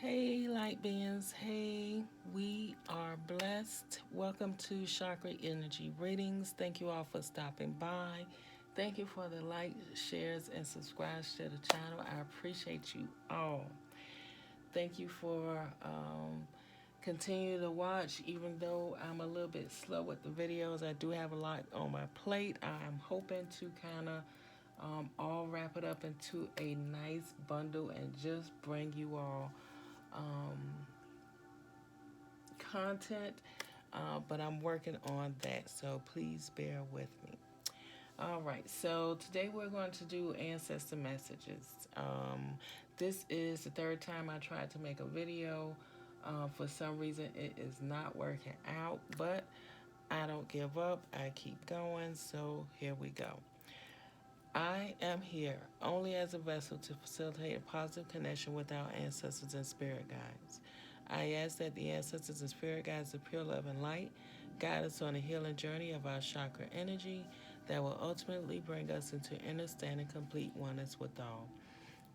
Hey, light beings. Hey, we are blessed. Welcome to Chakra Energy Readings. Thank you all for stopping by. Thank you for the likes, shares, and subscribes to the channel. I appreciate you all. Thank you for continue to watch. Even though I'm a little bit slow with the videos, I do have a lot on my plate. I'm hoping to kind of all wrap it up into a nice bundle and just bring you all um, content, but I'm working on that, so please bear with me. All right, so today we're going to do ancestor messages. This is the third time I tried to make a video. For some reason, it is not working out, but I don't give up. I keep going, so here we go. I am here only as a vessel to facilitate a positive connection with our ancestors and spirit guides. I ask that the ancestors and spirit guides of pure love and light guide us on a healing journey of our chakra energy that will ultimately bring us into understanding complete oneness with all.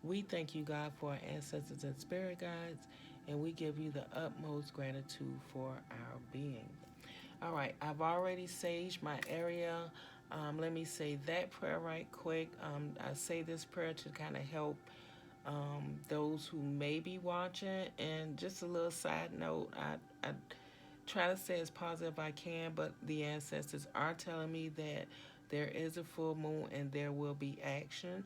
We thank you, God, for our ancestors and spirit guides, and we give you the utmost gratitude for our being. All right, I've already saged my area. Let me say that prayer right quick. I say this prayer to kind of help those who may be watching. And just a little side note, I try to stay as positive as I can, but the ancestors are telling me that there is a full moon and there will be action.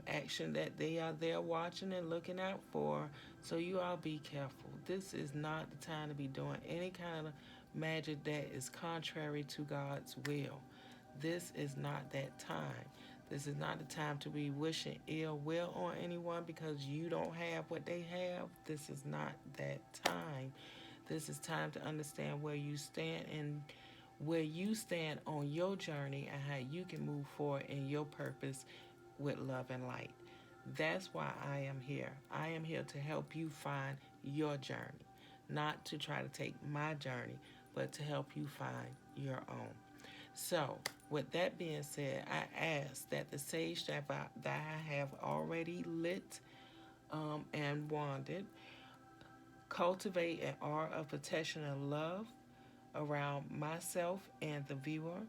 Action that they are there watching and looking out for. So you all be careful. This is not the time to be doing any kind of magic that is contrary to God's will. This is not that time. This is not the time to be wishing ill will on anyone because you don't have what they have. This is not that time. This is time to understand where you stand and where you stand on your journey and how you can move forward in your purpose with love and light. That's why I am here. I am here to help you find your journey, not to try to take my journey, but to help you find your own. So, with that being said, I ask that the sage that I have already lit and wanded cultivate an aura of protection and love around myself and the viewer,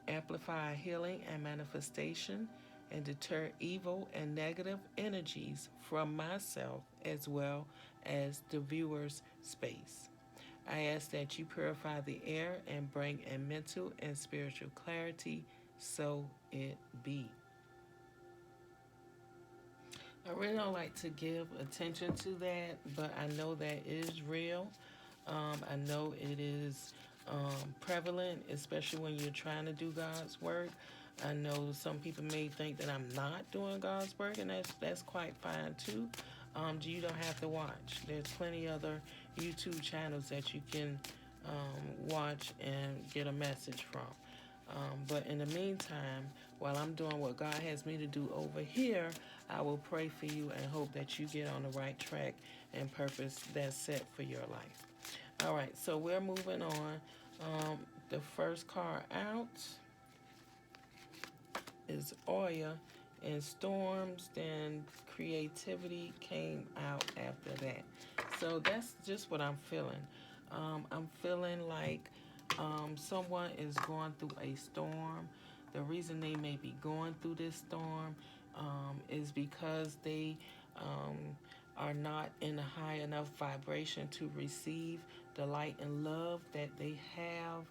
amplify healing and manifestation, and deter evil and negative energies from myself as well as the viewer's space. I ask that you purify the air and bring a mental and spiritual clarity, so it be. I really don't like to give attention to that, but I know that is real. I know it is prevalent, especially when you're trying to do God's work. I know some people may think that I'm not doing God's work, and that's quite fine too. You don't have to watch. There's plenty other YouTube channels that you can watch and get a message from. But in the meantime, while I'm doing what God has me to do over here, I will pray for you and hope that you get on the right track and purpose that's set for your life. All right, so we're moving on. The first card out is Oya, and storms, then creativity came out after that. So that's just what I'm feeling. I'm feeling like someone is going through a storm. The reason they may be going through this storm is because they um, are not in a high enough vibration to receive the light and love that they have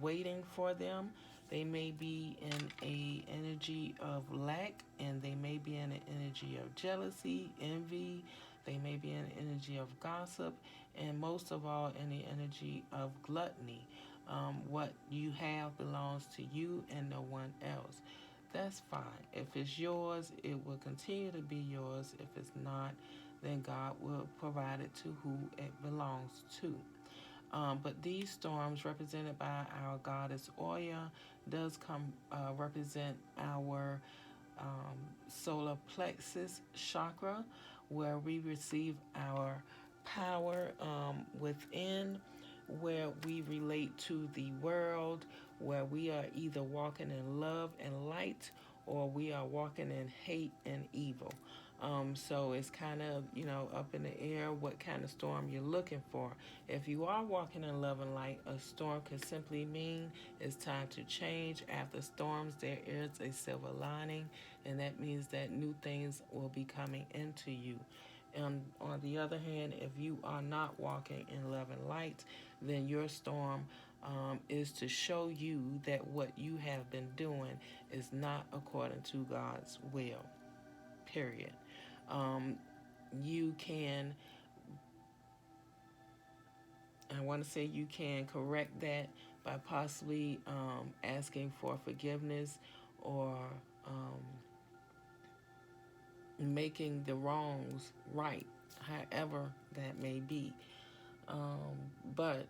waiting for them. They may be in a energy of lack, and they may be in an energy of jealousy, envy. They may be in an energy of gossip, and most of all, in the energy of gluttony. What you have belongs to you and no one else. That's fine. If it's yours, it will continue to be yours. If it's not, then God will provide it to who it belongs to. But these storms, represented by our goddess Oya, does come represent our solar plexus chakra, where we receive our power within, where we relate to the world, where we are either walking in love and light or we are walking in hate and evil. So it's kind of, up in the air what kind of storm you're looking for. If you are walking in love and light, a storm could simply mean it's time to change. After storms, there is a silver lining, and that means that new things will be coming into you. And on the other hand, if you are not walking in love and light, then your storm is to show you that what you have been doing is not according to God's will. Period. Um, you can, I want to say, you can correct that by possibly asking for forgiveness or making the wrongs right, however that may be. But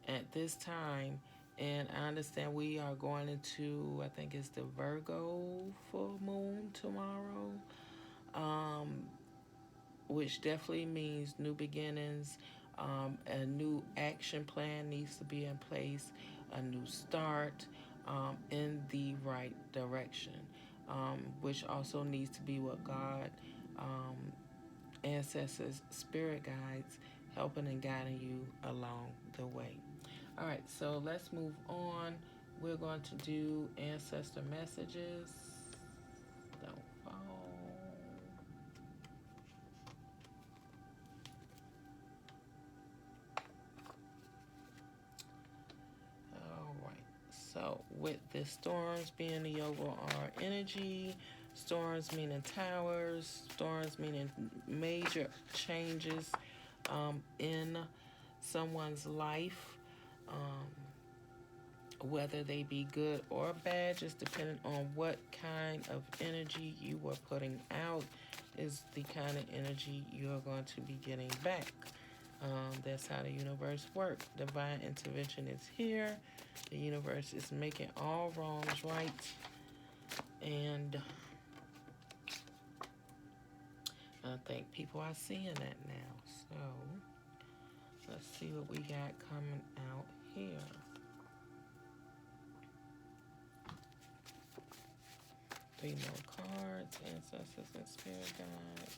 at this time, and I understand we are going into, I think it's the Virgo full moon tomorrow, um, which definitely means new beginnings. A new action plan needs to be in place, a new start in the right direction, which also needs to be what God, ancestors, spirit guides, helping and guiding you along the way. All right, so let's move on. We're going to do ancestor messages. Don't fall. All right. So with the storms being the overall energy, storms meaning towers, storms meaning major changes in someone's life, whether they be good or bad, just depending on what kind of energy you were putting out is the kind of energy you're going to be getting back. That's how the universe works. Divine intervention is here. The universe is making all wrongs right. And I think people are seeing that now. So let's see what we got coming out here. Three more cards, ancestors and spirit guides.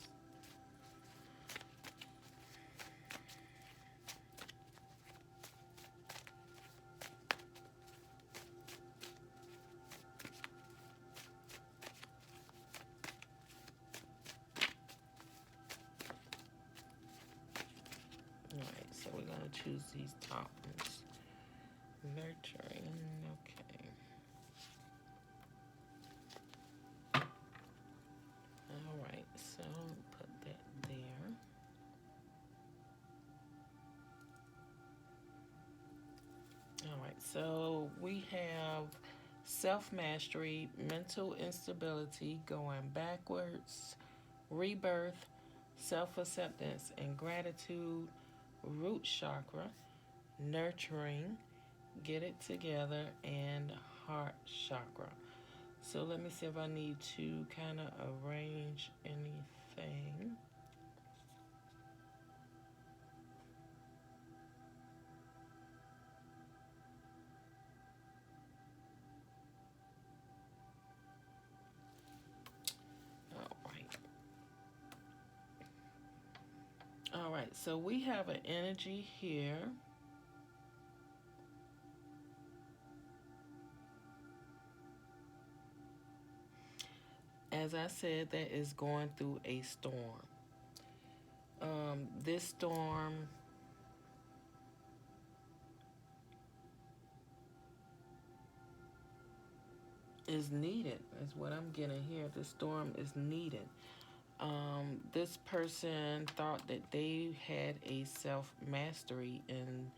All right, so we're going to choose these top ones. Nurturing, okay. All right, so put that there. All right, so we have self-mastery, mental instability, going backwards, rebirth, self-acceptance and gratitude, root chakra, nurturing, get it together, and heart chakra. So let me see if I need to kind of arrange anything. All right, so we have an energy here. As I said, that is going through a storm. This storm is needed, is what I'm getting here. The storm is needed. This person thought that they had a self-mastery in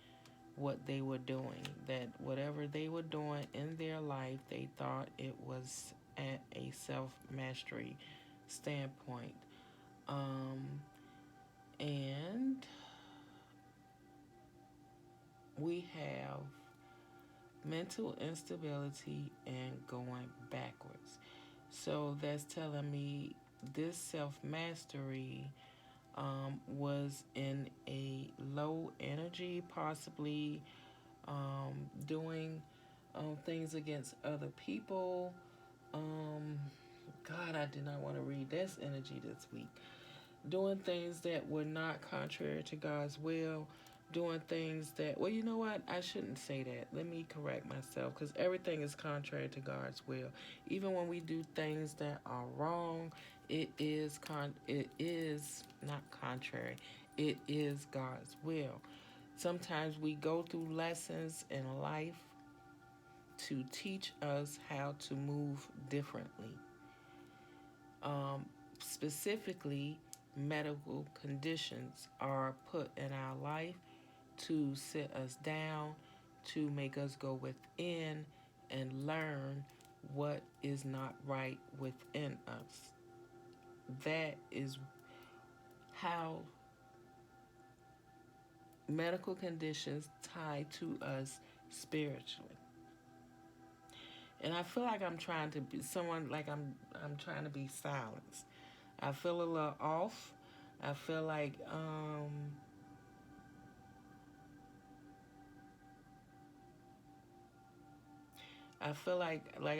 what they were doing, that whatever they were doing in their life, they thought it was at a self-mastery standpoint. And we have mental instability and going backwards. So that's telling me this self-mastery was in a low energy, possibly doing things against other people, God, I did not want to read this energy this week. Doing things that were not contrary to God's will, doing things that, well, you know what? I shouldn't say that. Let me correct myself, because everything is contrary to God's will. Even when we do things that are wrong, it is not contrary. It is God's will. Sometimes we go through lessons in life to teach us how to move differently. Um, Specifically, medical conditions are put in our life to sit us down, to make us go within and learn what is not right within us. That is how medical conditions tie to us spiritually. And I feel like I'm trying to be someone like I'm trying to be silenced. I feel a little off. I feel like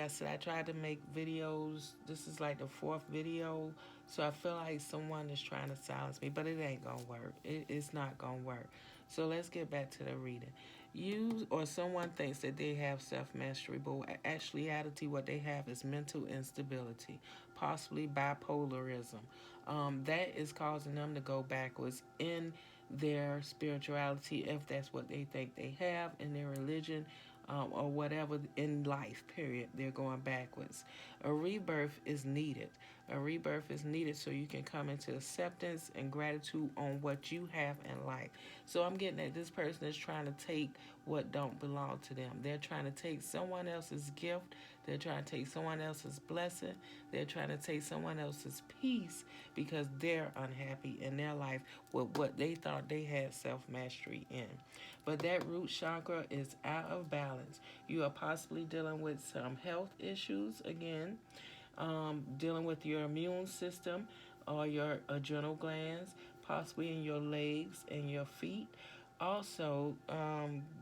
I said, I tried to make videos. This is like the fourth video. So I feel like someone is trying to silence me, but it ain't gonna work. It's not gonna work. So let's get back to the reading. You or someone thinks that they have self mastery, but actually, reality, what they have is mental instability, possibly bipolarism. That is causing them to go backwards in their spirituality, if that's what they think they have, in their religion, or whatever in life, period. They're going backwards. A rebirth is needed. A rebirth is needed so you can come into acceptance and gratitude on what you have in life. So I'm getting that this person is trying to take what don't belong to them. They're trying to take someone else's gift. They're trying to take someone else's blessing. They're trying to take someone else's peace because they're unhappy in their life with what they thought they had self mastery in. But that root chakra is out of balance. You are possibly dealing with some health issues again, dealing with your immune system or your adrenal glands, possibly in your legs and your feet. Also,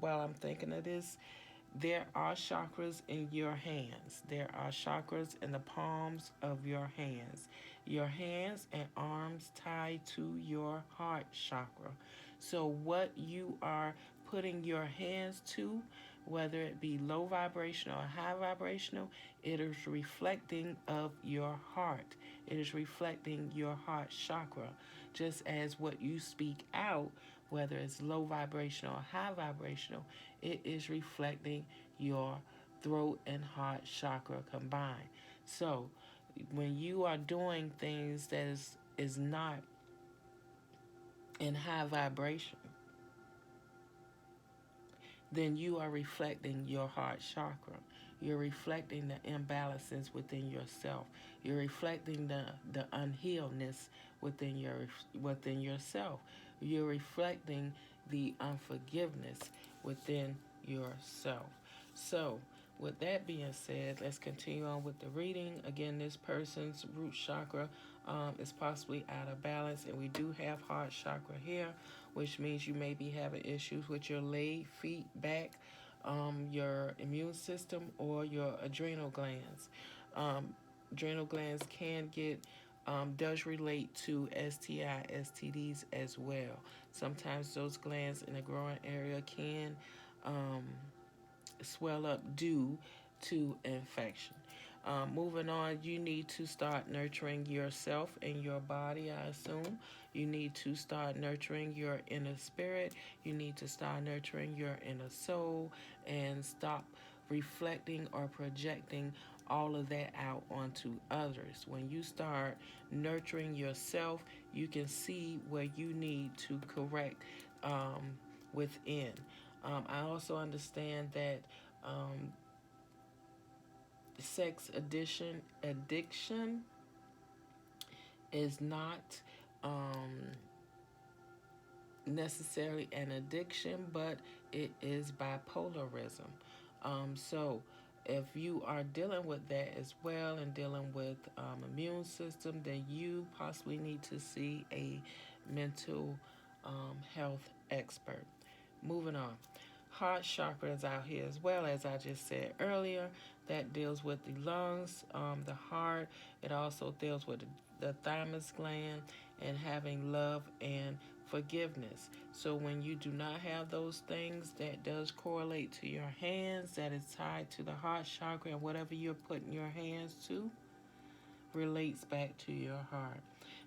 while I'm thinking of this, there are chakras in your hands. There are chakras in the palms of your hands. Your hands and arms tied to your heart chakra. So, what you are putting your hands to, whether it be low vibrational or high vibrational, it is reflecting of your heart. It is reflecting your heart chakra. Just as what you speak out, whether it's low vibrational or high vibrational, it is reflecting your throat and heart chakra combined. So when you are doing things that is not in high vibration, then you are reflecting your heart chakra. You're reflecting the imbalances within yourself. You're reflecting the unhealedness within yourself. You're reflecting the unforgiveness within yourself. So, with that being said, let's continue on with the reading. Again, this person's root chakra is possibly out of balance, and we do have heart chakra here, which means you may be having issues with your leg, feet, back, your immune system, or your adrenal glands. Adrenal glands can get does relate to STI, STDs as well. Sometimes those glands in the growing area can um, swell up due to infection. Moving on, you need to start nurturing yourself and your body, I assume. You need to start nurturing your inner spirit. You need to start nurturing your inner soul and stop reflecting or projecting all of that out onto others. When you start nurturing yourself, you can see where you need to correct within. I also understand that sex addiction is not um, necessarily an addiction, but it is bipolarism. So if you are dealing with that as well and dealing with immune system, then you possibly need to see a mental health expert. Moving on. Heart chakra is out here as well, as I just said earlier. That deals with the lungs, the heart. It also deals with the thymus gland and having love and forgiveness. So when you do not have those things, that does correlate to your hands. That is tied to the heart chakra, and whatever you're putting your hands to relates back to your heart.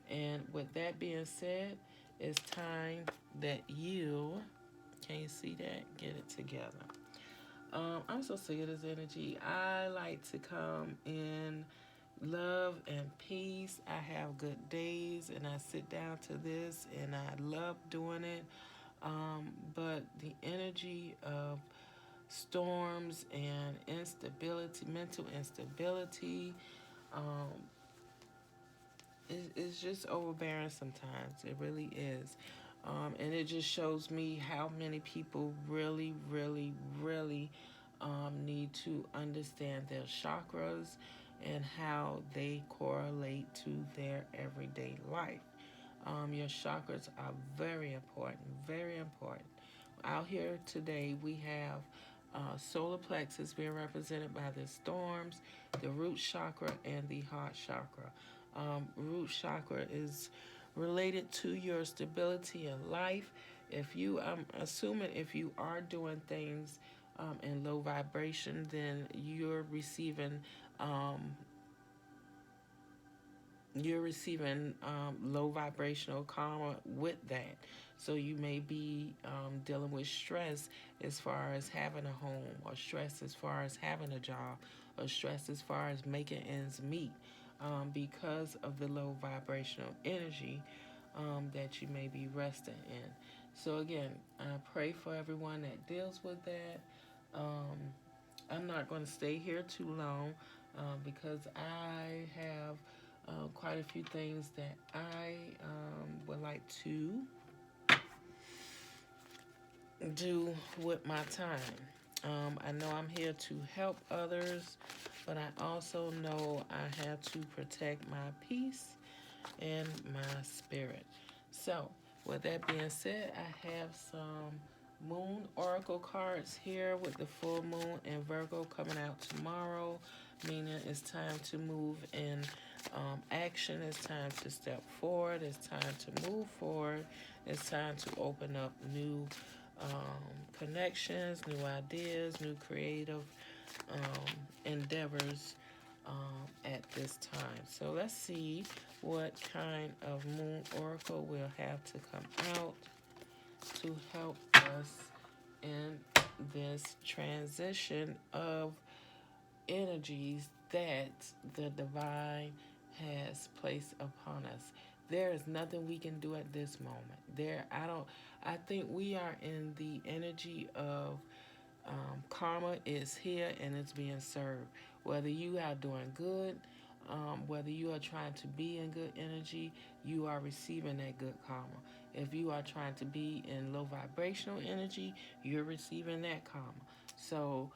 And with that being said, it's time that you, can you see that? Get it together. I'm so sick of this energy. I like to come in love and peace. I have good days and I sit down to this and I love doing it. But the energy of storms and instability, mental instability, um, it's just overbearing sometimes. It really is. And it just shows me how many people really, really, really need to understand their chakras and how they correlate to their everyday life. Your chakras are very important, very important. Out here today, we have solar plexus being represented by the storms, the root chakra, and the heart chakra. Root chakra is related to your stability in life. If you, I'm assuming, if you are doing things in low vibration, then um, low vibrational karma with that. So you may be dealing with stress as far as having a home, or stress as far as having a job, or stress as far as making ends meet, because of the low vibrational energy that you may be resting in. So again, I pray for everyone that deals with that. Um, I'm not going to stay here too long because I have quite a few things that I would like to do with my time. I know I'm here to help others, but I also know I have to protect my peace and my spirit. So, with that being said, I have some moon oracle cards here with the full moon and Virgo coming out tomorrow, meaning it's time to move in action. It's time to step forward. It's time to move forward. It's time to open up new connections, new ideas, new creative endeavors at this time. So let's see what kind of moon oracle we'll have to come out to help us in this transition of energies that the divine has placed upon us. There is nothing we can do at this moment. I think we are in the energy of karma is here and it's being served. Whether you are doing good, whether you are trying to be in good energy, you are receiving that good karma. If you are trying to be in low vibrational energy, you're receiving that karma. So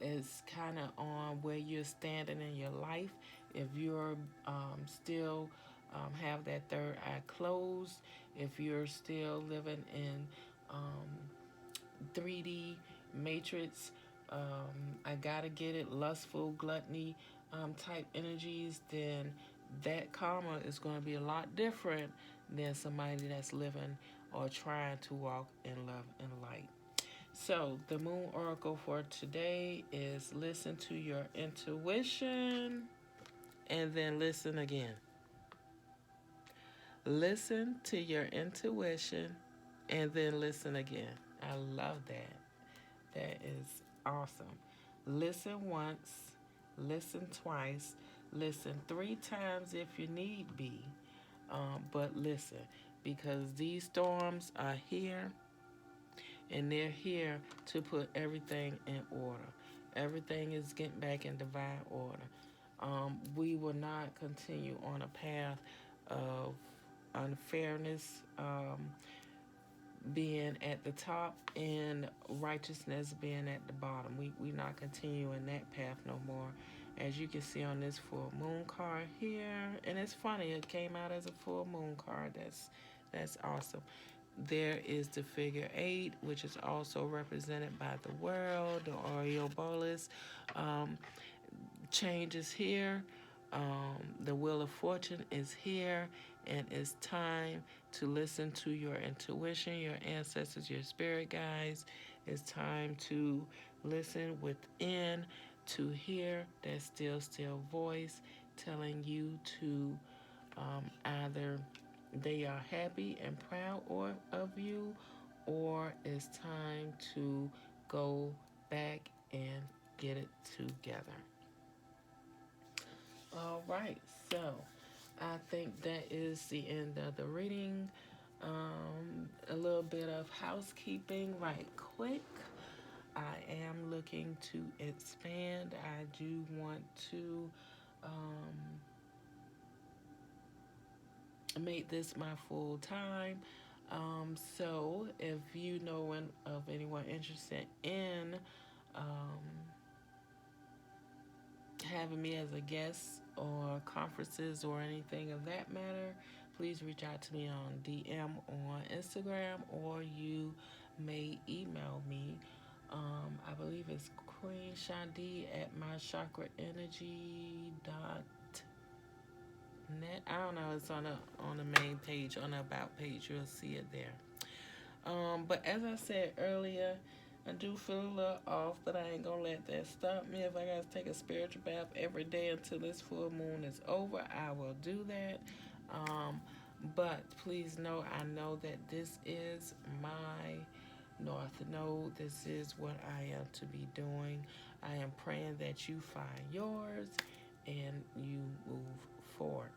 it's kind of on where you're standing in your life. If you're still have that third eye closed, if you're still living in 3D matrix, I gotta get it, lustful, gluttony type energies, then that karma is going to be a lot different than somebody that's living or trying to walk in love and light. So, the moon oracle for today is listen to your intuition and then listen again. Listen to your intuition and then listen again. I love that. That is awesome. Listen once, listen twice, listen 3 times if you need be. But listen, because these storms are here and they're here to put everything in order. Everything is getting back in divine order. We will not continue on a path of unfairness being at the top and righteousness being at the bottom. We not continuing that path no more. As you can see on this full moon card here, and it's funny, it came out as a full moon card. That's awesome. There is the figure 8, which is also represented by the world, the Aureobolas. Um, Change is here. The Wheel of Fortune is here, and it's time to listen to your intuition, your ancestors, your spirit guides. It's time to listen within to hear that still voice telling you to either they are happy and proud of you, or it's time to go back and get it together. All right, so I think that is the end of the reading. A little bit of housekeeping, right quick. I am looking to expand. I do want to make this my full time. So if you know of anyone interested in having me as a guest or conferences or anything of that matter, please reach out to me on DM on Instagram, or you may email me. I believe it's Queen Shandi at mychakraenergy.net. I don't know. It's on the main page, on the about page. You'll see it there. But as I said earlier, I do feel a little off, but I ain't gonna let that stop me. If I gotta take a spiritual bath every day until this full moon is over, I will do that. But please know, I know that this is my North Node. This is what I am to be doing. I am praying that you find yours and you move forward.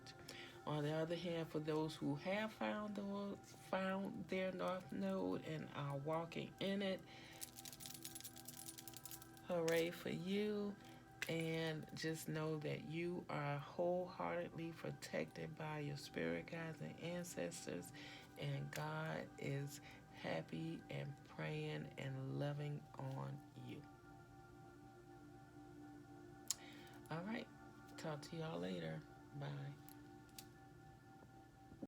On the other hand, for those who have found their North Node and are walking in it, hooray for you. And just know that you are wholeheartedly protected by your spirit guides and ancestors, and God is happy and praying and loving on you. All right. Talk to y'all later. Bye.